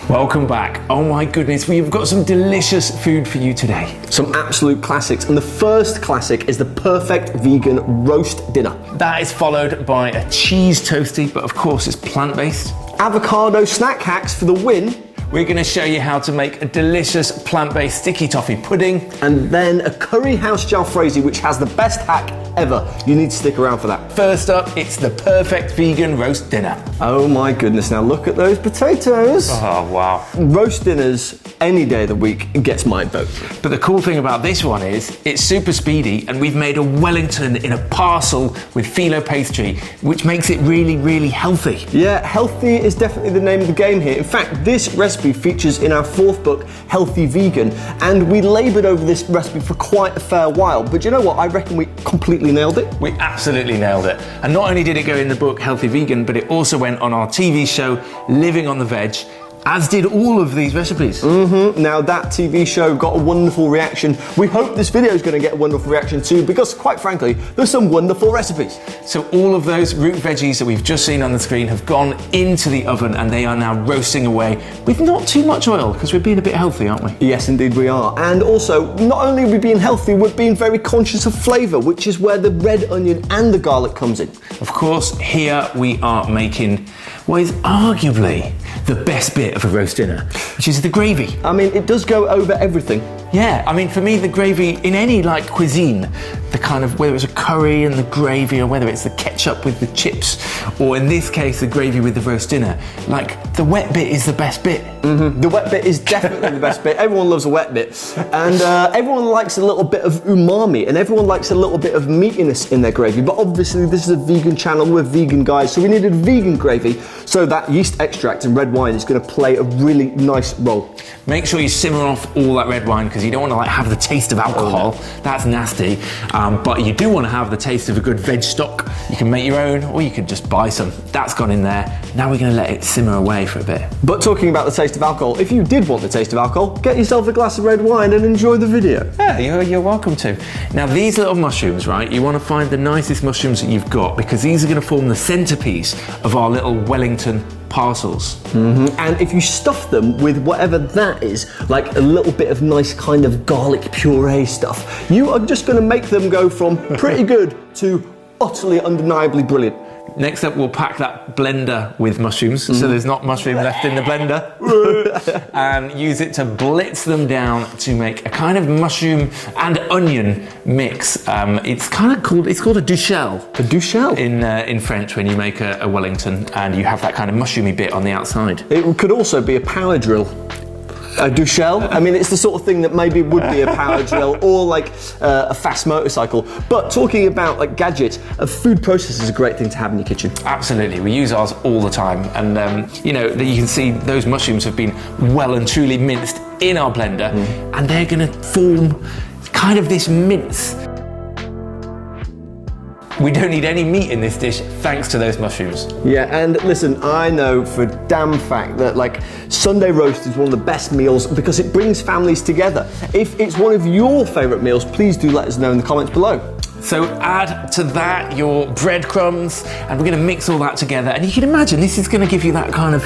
Welcome back. Oh my goodness, we've got some delicious food for you today. Some absolute classics, and the first classic is the perfect vegan roast dinner. That is followed by a cheese toastie, but of course it's plant-based. Avocado snack hacks for the win. We're going to show you how to make a delicious plant-based sticky toffee pudding. And then a curry house jalfrezi, which has the best hack ever. You need to stick around for that. First up, it's the perfect vegan roast dinner. Oh my goodness, now look at those potatoes. Oh wow. Roast dinners any day of the week gets my vote. But the cool thing about this one is it's super speedy, and we've made a Wellington in a parcel with phyllo pastry, which makes it really, really healthy. Yeah, healthy is definitely the name of the game here. In fact, this recipe features in our fourth book, Healthy Vegan, and we laboured over this recipe for quite a fair while, but you know what, I reckon we completely nailed it. We absolutely nailed it. And not only did it go in the book Healthy Vegan, but it also went on our TV show, Living on the Veg, as did all of these recipes. Now that TV show got a wonderful reaction. We hope this video is going to get a wonderful reaction too, because quite frankly, there's some wonderful recipes. So all of those root veggies that we've just seen on the screen have gone into the oven, and they are now roasting away with not too much oil, because we're being a bit healthy, aren't we? Yes, indeed we are. And also, not only are we being healthy, we're being very conscious of flavour, which is where the red onion and the garlic comes in. Of course, here we are making what is arguably the best bit of a roast dinner, which is the gravy. I mean, it does go over everything. Yeah, I mean, for me, the gravy in any like cuisine, the kind of, whether it's a curry and the gravy, or whether it's the ketchup with the chips, or in this case, the gravy with the roast dinner, like the wet bit is the best bit. The wet bit is definitely the best bit. Everyone loves a wet bit. And everyone likes a little bit of umami, and everyone likes a little bit of meatiness in their gravy. But obviously, this is a vegan channel, we're vegan guys, so we needed vegan gravy. So that yeast extract and red wine is going to play a really nice role. Make sure you simmer off all that red wine, because you don't want to like have the taste of alcohol. That's nasty. But you do want to have the taste of a good veg stock. You can make your own, or you can just buy some. That's gone in there. Now we're going to let it simmer away for a bit. But talking about the taste of alcohol, if you did want the taste of alcohol, get yourself a glass of red wine and enjoy the video. Yeah, you're welcome to. Now these little mushrooms, right, you want to find the nicest mushrooms that you've got, because these are going to form the centerpiece of our little Wellington parcels. And if you stuff them with whatever that is, like a little bit of nice kind of garlic puree stuff, you are just going to make them go from pretty good to utterly undeniably brilliant. Next up, we'll pack that blender with mushrooms, so there's not mushroom left in the blender, and use it to blitz them down to make a kind of mushroom and onion mix. It's called a duchelle. A duchelle? In French, when you make a Wellington, and you have that kind of mushroomy bit on the outside. It could also be a power drill. A duchelle? I mean, it's the sort of thing that maybe would be a power drill, or like a fast motorcycle. But talking about like gadgets, a food processor is a great thing to have in your kitchen. Absolutely, we use ours all the time, and you know, you can see those mushrooms have been well and truly minced in our blender, and they're going to form kind of this mince. We don't need any meat in this dish thanks to those mushrooms. Yeah, and listen, I know for a damn fact that like Sunday roast is one of the best meals because it brings families together. If it's one of your favourite meals, please do let us know in the comments below. So add to that your breadcrumbs, and we're going to mix all that together. And you can imagine this is going to give you that kind of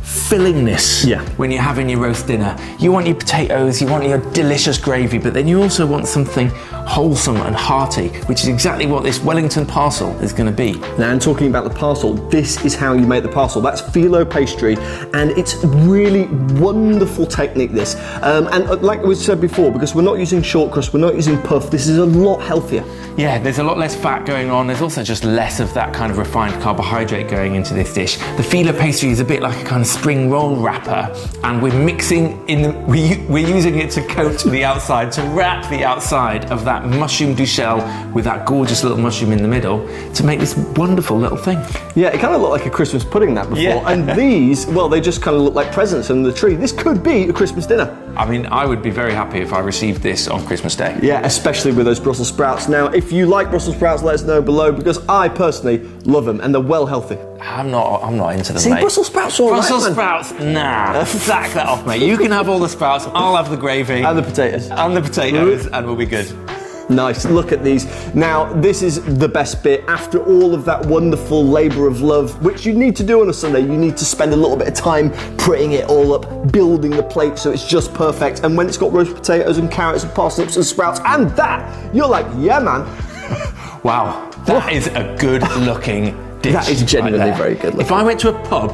fillingness when you're having your roast dinner. You want your potatoes, you want your delicious gravy, but then you also want something wholesome and hearty, which is exactly what this Wellington parcel is going to be. Now, and talking about the parcel, this is how you make the parcel. That's phyllo pastry, and it's really wonderful technique, this. And like we said before, because we're not using short crust, we're not using puff, this is a lot healthier. Yeah, there's a lot less fat going on. There's also just less of that kind of refined carbohydrate going into this dish. The phyllo pastry is a bit like a kind of spring roll wrapper, and we're mixing in, we're using it to coat the outside, to wrap the outside of that mushroom duchelle with that gorgeous little mushroom in the middle to make this wonderful little thing. Yeah, it kind of looked like a Christmas pudding that before. Yeah. And these, well, they just kind of look like presents under the tree. This could be a Christmas dinner. I mean, I would be very happy if I received this on Christmas Day. Yeah, especially with those Brussels sprouts. Now, if you like Brussels sprouts, let us know below, because I personally love them and they're well healthy. I'm not into them, See, mate. Brussels sprouts are all Brussels right, sprouts, nah. Sack that off, mate. You can have all the sprouts, I'll have the gravy. And the potatoes. And the potatoes, and we'll be good. Nice, look at these. Now, this is the best bit. After all of that wonderful labor of love, which you need to do on a Sunday, you need to spend a little bit of time prettying it all up, building the plate so it's just perfect. And when it's got roast potatoes and carrots and parsnips and sprouts and that, you're like, yeah, man. Wow, that is a good looking dish. That is genuinely very good looking. If I went to a pub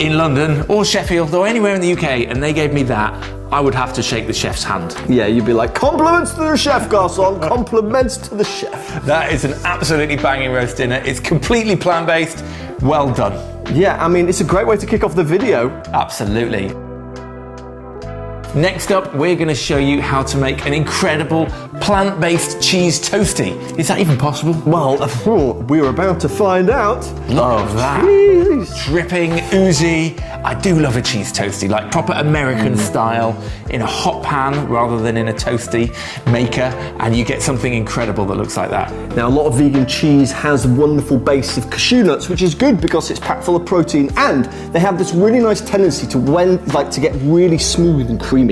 in London or Sheffield or anywhere in the UK and they gave me that, I would have to shake the chef's hand. Yeah, you'd be like, compliments to the chef, garçon, compliments to the chef. That is an absolutely banging roast dinner. It's completely plant-based. Well done. Yeah, I mean, it's a great way to kick off the video. Absolutely. Next up, we're going to show you how to make an incredible plant-based cheese toastie. Is that even possible? Well, we're about to find out. Love that. Jeez. Dripping, oozy. I do love a cheese toastie, like proper American style, in a hot pan rather than in a toastie maker, and you get something incredible that looks like that. Now, a lot of vegan cheese has a wonderful base of cashew nuts, which is good because it's packed full of protein, and they have this really nice tendency to get really smooth and creamy.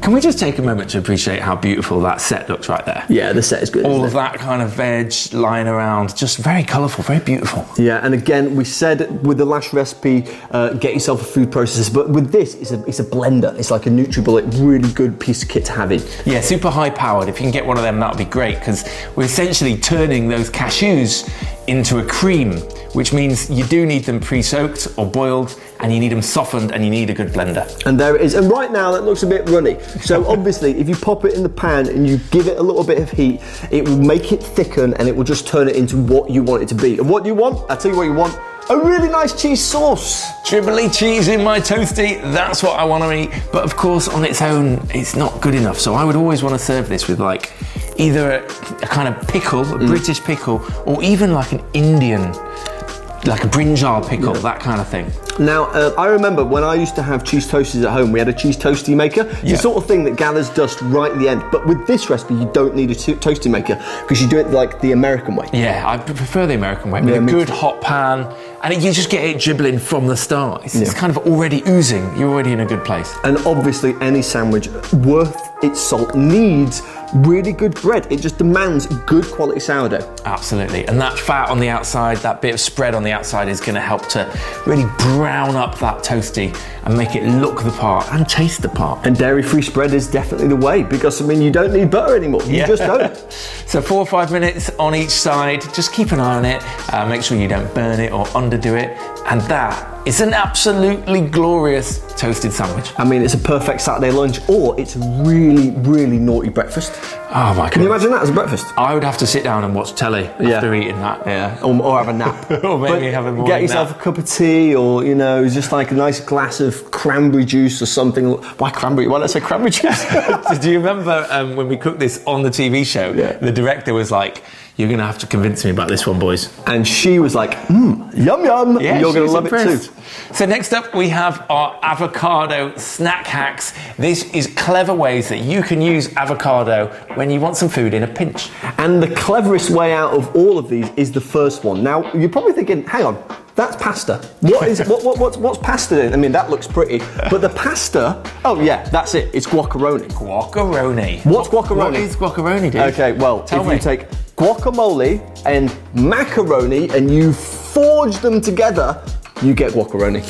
Can we just take a moment to appreciate how beautiful that set looks right there? Yeah, the set is good. All of that kind of veg lying around, just very colourful, very beautiful. Yeah, and again, we said with the last recipe, get yourself a food processor, but with this, it's a blender. It's like a NutriBullet, really good piece of kit to have in. Yeah, super high powered. If you can get one of them, that would be great, because we're essentially turning those cashews into a cream, which means you do need them pre-soaked or boiled, and you need them softened, and you need a good blender. And there it is. And right now that looks a bit runny. So obviously if you pop it in the pan and you give it a little bit of heat, it will make it thicken and it will just turn it into what you want it to be. And what do you want? I'll tell you what you want. A really nice cheese sauce. Tripoli cheese in my toastie, that's what I want to eat. But of course, on its own, it's not good enough. So I would always want to serve this with like either a kind of pickle, a British pickle, or even like an Indian, like a brinjal pickle, that kind of thing. Now, I remember when I used to have cheese toasties at home, we had a cheese toastie maker. It's the sort of thing that gathers dust right at the end. But with this recipe, you don't need a toastie maker because you do it like the American way. Yeah, I prefer the American way, with a good hot pan, and you just get it dribbling from the start. It's kind of already oozing. You're already in a good place. And obviously, any sandwich worth its salt needs really good bread. It just demands good quality sourdough. Absolutely, and that fat on the outside, that bit of spread on the outside is going to help to really brown up that toastie and make it look the part and taste the part. And dairy-free spread is definitely the way because, I mean, you don't need butter anymore. You just don't. So 4 or 5 minutes on each side, just keep an eye on it, make sure you don't burn it or underdo it, and that is an absolutely glorious toasted sandwich. I mean, it's a perfect Saturday lunch, or it's a really, really naughty breakfast. Oh my god. Can you imagine that as a breakfast? I would have to sit down and watch telly after eating that. Yeah, or have a nap. Or maybe have a morning Get yourself a cup of tea, or, you know, just like a nice glass of cranberry juice or something. Why cranberry? Why not say cranberry juice? Do you remember when we cooked this on the TV show, the director was like, "You're going to have to convince me about this one, boys." And she was like, yum yum, yeah, you're going to love impressed. it too. So next up we have our avocado snack hacks. This is clever ways that you can use avocado when you want some food in a pinch. And the cleverest way out of all of these is the first one. Now, you're probably thinking, hang on, that's pasta. What's pasta in? I mean, that looks pretty. But the pasta, oh yeah, that's it. It's guacamole. Guacamole. What's guacamole? What is guacamole, dude? Okay, well, Tell me. you take guacamole and macaroni and you forge them together, you get guacamole.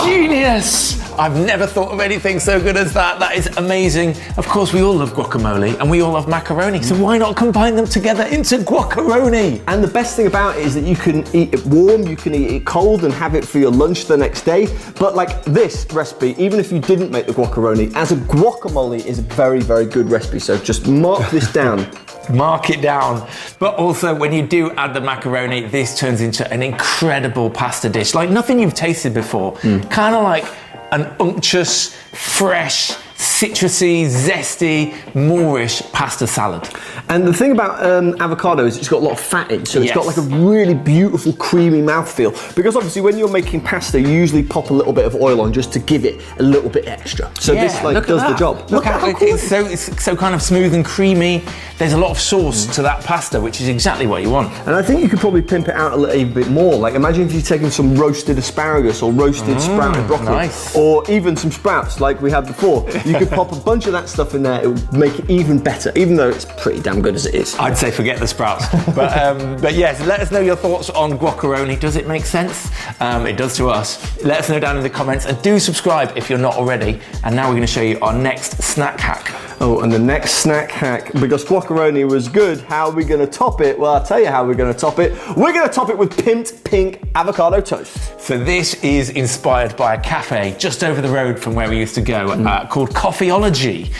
Genius! I've never thought of anything so good as that. That is amazing. Of course, we all love guacamole and we all love macaroni, so why not combine them together into guacamole? And the best thing about it is that you can eat it warm, you can eat it cold and have it for your lunch the next day. But like this recipe, even if you didn't make the guacamole, as a guacamole is a very, very good recipe. So just mark this down. Mark it down. But also, when you do add the macaroni, this turns into an incredible pasta dish, like nothing you've tasted before. Kind of like an unctuous, fresh, citrusy, zesty, Moorish pasta salad. And the thing about avocado is it's got a lot of fat in, so it's got like a really beautiful creamy mouthfeel. Because obviously when you're making pasta, you usually pop a little bit of oil on just to give it a little bit extra. So this like does the job. Look at it, it's so kind of smooth and creamy. There's a lot of sauce to that pasta, which is exactly what you want. And I think you could probably pimp it out a little bit more. Like imagine if you're taking some roasted asparagus or roasted sprouted broccoli, or even some sprouts like we had before. You could pop a bunch of that stuff in there, it will make it even better, even though it's pretty damn good as it is. I'd say forget the sprouts. But yes, let us know your thoughts on guacamole. Does it make sense? It does to us. Let us know down in the comments, and do subscribe if you're not already. And now we're going to show you our next snack hack. Oh, and the next snack hack, because guacamole was good, how are we going to top it? Well, I'll tell you how we're going to top it. We're going to top it with Pimped pink avocado toast. So this is inspired by a cafe just over the road from where we used to go, called Coffeeology.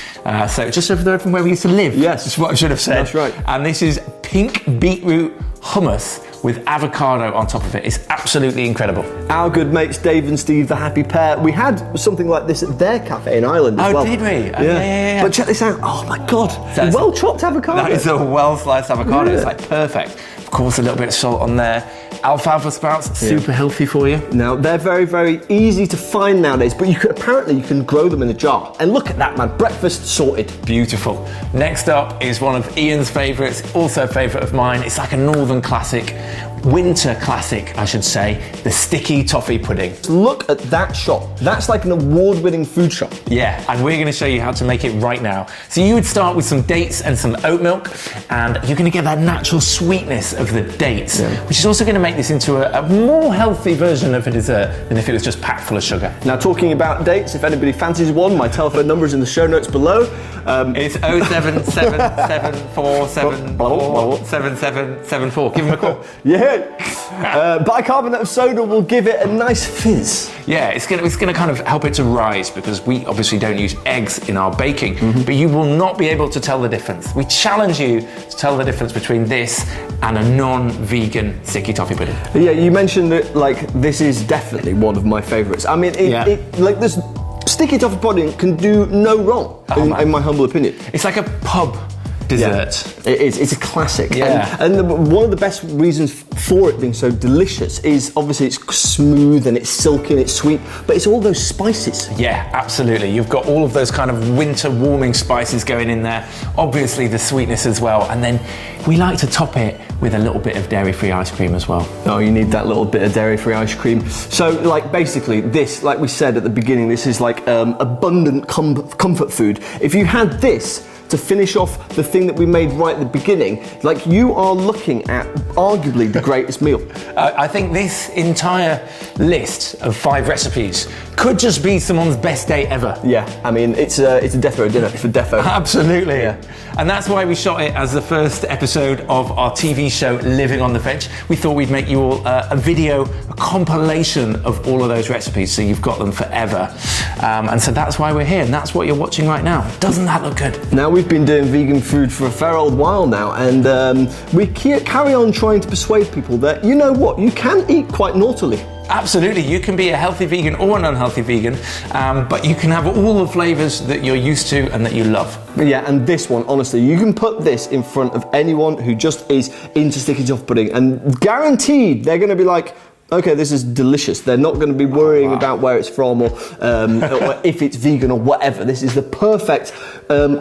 So just over the road from where we used to live. Yes. That's what I should have said. That's right. And this is pink beetroot hummus with avocado on top of it. It's absolutely incredible. Our good mates Dave and Steve, the happy pair, we had something like this at their cafe in Ireland as well. Oh, did we? Yeah. But check this out. Oh my God. That's well chopped avocado. That is a well sliced avocado. Yeah. It's like perfect. Of course, a little bit of salt on there. Alfalfa sprouts, super healthy for you. Now, they're very, very easy to find nowadays, but apparently you can grow them in a jar. And look at that, man. Breakfast sorted. Beautiful. Next up is one of Ian's favourites, also a favourite of mine. It's like a northern classic, winter classic, I should say, the sticky toffee pudding. Look at that shop. That's like an award-winning food shop. Yeah, and we're going to show you how to make it right now. So you would start with some dates and some oat milk, and you're going to get that natural sweetness of the dates, which is also going to make this into a more healthy version of a dessert than if it was just packed full of sugar. Now, talking about dates, if anybody fancies one, my telephone number is in the show notes below. It's 07774747774. Give them a call. Yeah. Bicarbonate of soda will give it a nice fizz. Yeah, it's gonna kind of help it to rise, because we obviously don't use eggs in our baking, but you will not be able to tell the difference. We challenge you to tell the difference between this and a non-vegan sticky toffee pudding. Yeah, you mentioned that this is definitely one of my favourites. I mean, this sticky toffee pudding can do no wrong, in my humble opinion. It's like a pub dessert. Yeah, it is. It's a classic. Yeah. And one of the best reasons for it being so delicious is obviously it's smooth and it's silky and it's sweet, but it's all those spices. Yeah, absolutely. You've got all of those kind of winter warming spices going in there. Obviously the sweetness as well. And then we like to top it with a little bit of dairy-free ice cream as well. Oh, you need that little bit of dairy-free ice cream. So, basically, this, like we said at the beginning, this is like abundant comfort food. If you had this to finish off the thing that we made right at the beginning, you are looking at arguably the greatest meal. I think this entire list of 5 recipes could just be someone's best day ever. Yeah, I mean, it's a death row dinner for defo. Absolutely. Yeah. And that's why we shot it as the first episode of our TV show, Living on the Veg. We thought we'd make you all a video, a compilation of all of those recipes, so you've got them forever. And so that's why we're here, and that's what you're watching right now. Doesn't that look good? Now, we've been doing vegan food for a fair old while now, and we carry on trying to persuade people that, you know what, you can eat quite naughtily. Absolutely, you can be a healthy vegan or an unhealthy vegan, but you can have all the flavours that you're used to and that you love. Yeah, and this one, honestly, you can put this in front of anyone who just is into sticky toffee pudding, and guaranteed they're going to be like, okay, this is delicious. They're not going to be worrying about where it's from or if it's vegan or whatever. This is the perfect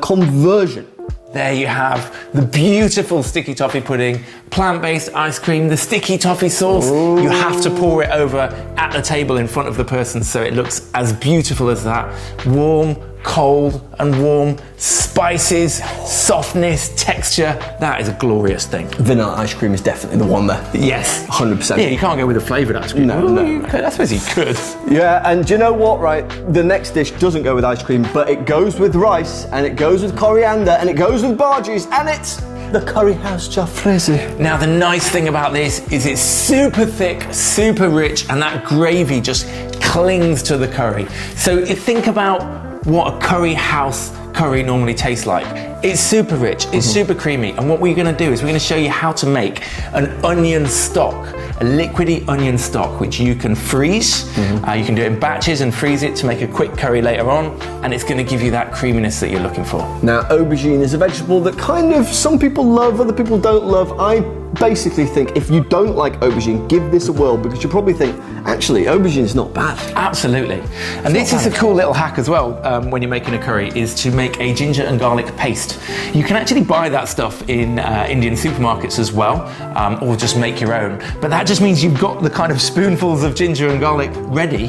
conversion. There you have the beautiful sticky toffee pudding, plant-based ice cream, the sticky toffee sauce. Ooh. You have to pour it over at the table in front of the person so it looks as beautiful as that. Warm, cold and warm, spices, softness, texture. That is a glorious thing. Vanilla ice cream is definitely the one there. Yes. 100%. Yeah, you can't go with a flavoured ice cream. No. I suppose you could. Yeah, and do you know what, right? The next dish doesn't go with ice cream, but it goes with rice, and it goes with coriander, and it goes with barges, and it's the curry house Jalfrezi. Now, the nice thing about this is it's super thick, super rich, and that gravy just clings to the curry. So you think about what a curry house curry normally tastes like. It's super rich, it's super creamy, and what we're going to do is we're going to show you how to make an onion stock, a liquidy onion stock, which you can freeze. You can do it in batches and freeze it to make a quick curry later on, and it's going to give you that creaminess that you're looking for. Now, aubergine is a vegetable that kind of some people love, other people don't love. I basically think if you don't like aubergine, give this a whirl, because you probably think, actually, aubergine is not bad. Absolutely. And this is a cool little hack as well when you're making a curry, is to make a ginger and garlic paste. You can actually buy that stuff in Indian supermarkets as well, or just make your own. But that just means you've got the kind of spoonfuls of ginger and garlic ready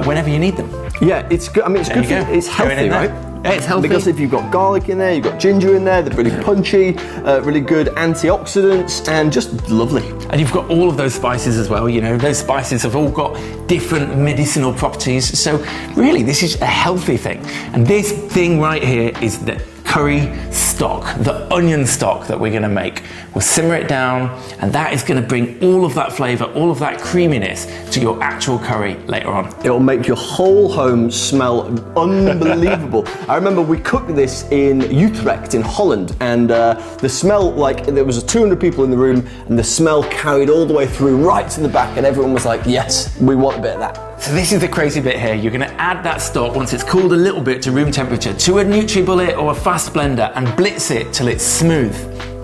whenever you need them. Yeah, it's good. I mean, it's good. It's healthy, right? Yeah, it's healthy. Because if you've got garlic in there, you've got ginger in there, they're really punchy, really good antioxidants, and just lovely. And you've got all of those spices as well, you know, those spices have all got different medicinal properties. So really, this is a healthy thing. And this thing right here is the curry stock, the onion stock that we're gonna make. We'll simmer it down, and that is gonna bring all of that flavor, all of that creaminess to your actual curry later on. It'll make your whole home smell unbelievable. I remember we cooked this in Utrecht in Holland, and the smell, like there was 200 people in the room, and the smell carried all the way through right to the back, and everyone was like, yes, we want a bit of that. So this is the crazy bit here. You're gonna add that stock once it's cooled a little bit to room temperature to a NutriBullet or a fast blender and blitz it till it's smooth.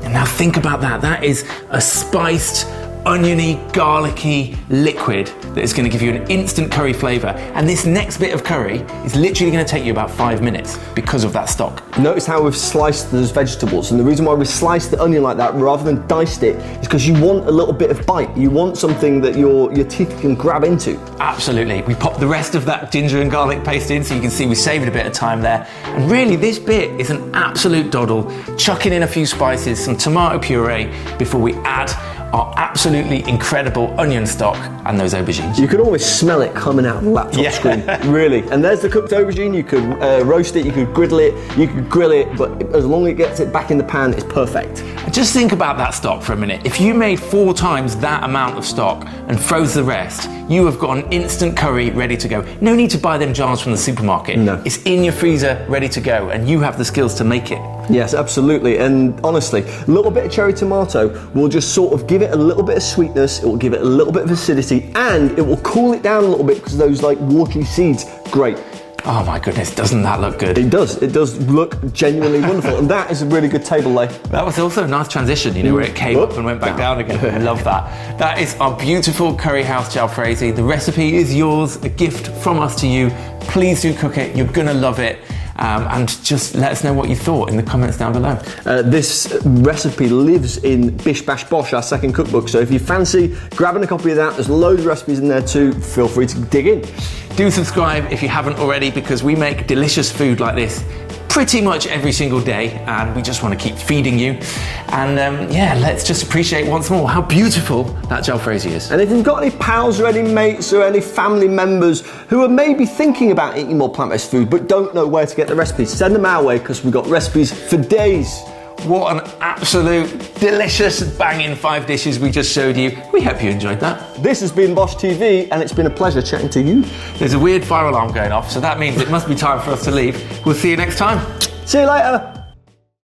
And now think about that. That is a spiced, oniony, garlicky liquid that is going to give you an instant curry flavor. And this next bit of curry is literally going to take you about 5 minutes because of that stock. Notice how we've sliced those vegetables, and the reason why we sliced the onion like that rather than diced it is because you want a little bit of bite. You want something that your teeth can grab into. Absolutely. We popped the rest of that ginger and garlic paste in, so you can see we saved a bit of time there. And really, this bit is an absolute doddle. Chucking in a few spices, some tomato puree before we add our absolutely incredible onion stock and those aubergines. You can always smell it coming out of the laptop screen, really. And there's the cooked aubergine. You could roast it, you could griddle it, you could grill it, but as long as it gets it back in the pan, it's perfect. Just think about that stock for a minute. If you made 4 times that amount of stock and froze the rest, you have got an instant curry ready to go. No need to buy them jars from the supermarket. No. It's in your freezer ready to go, and you have the skills to make it. Yes, absolutely. And honestly, a little bit of cherry tomato will just sort of give it a little bit of sweetness, it will give it a little bit of acidity, and it will cool it down a little bit because those like watery seeds, great. Oh my goodness, doesn't that look good? It does look genuinely wonderful, and that is a really good table lay. That was also a nice transition, you know, where it came up and went back down again. I love that. That is our beautiful curry house jalfrezi. The recipe is yours, a gift from us to you. Please do cook it, you're gonna love it. And just let us know what you thought in the comments down below. This recipe lives in Bish Bash Bosh, our second cookbook, so if you fancy grabbing a copy of that, there's loads of recipes in there too, feel free to dig in. Do subscribe if you haven't already, because we make delicious food like this pretty much every single day, and we just want to keep feeding you. And yeah, let's just appreciate once more how beautiful that jalfrezi is. And if you've got any pals or any mates or any family members who are maybe thinking about eating more plant-based food but don't know where to get the recipes, send them our way, because we've got recipes for days. What an absolute delicious banging 5 dishes we just showed you. We hope you enjoyed that. This has been BOSH TV, and it's been a pleasure chatting to you. There's a weird fire alarm going off, so that means it must be time for us to leave. We'll see you next time. See you later.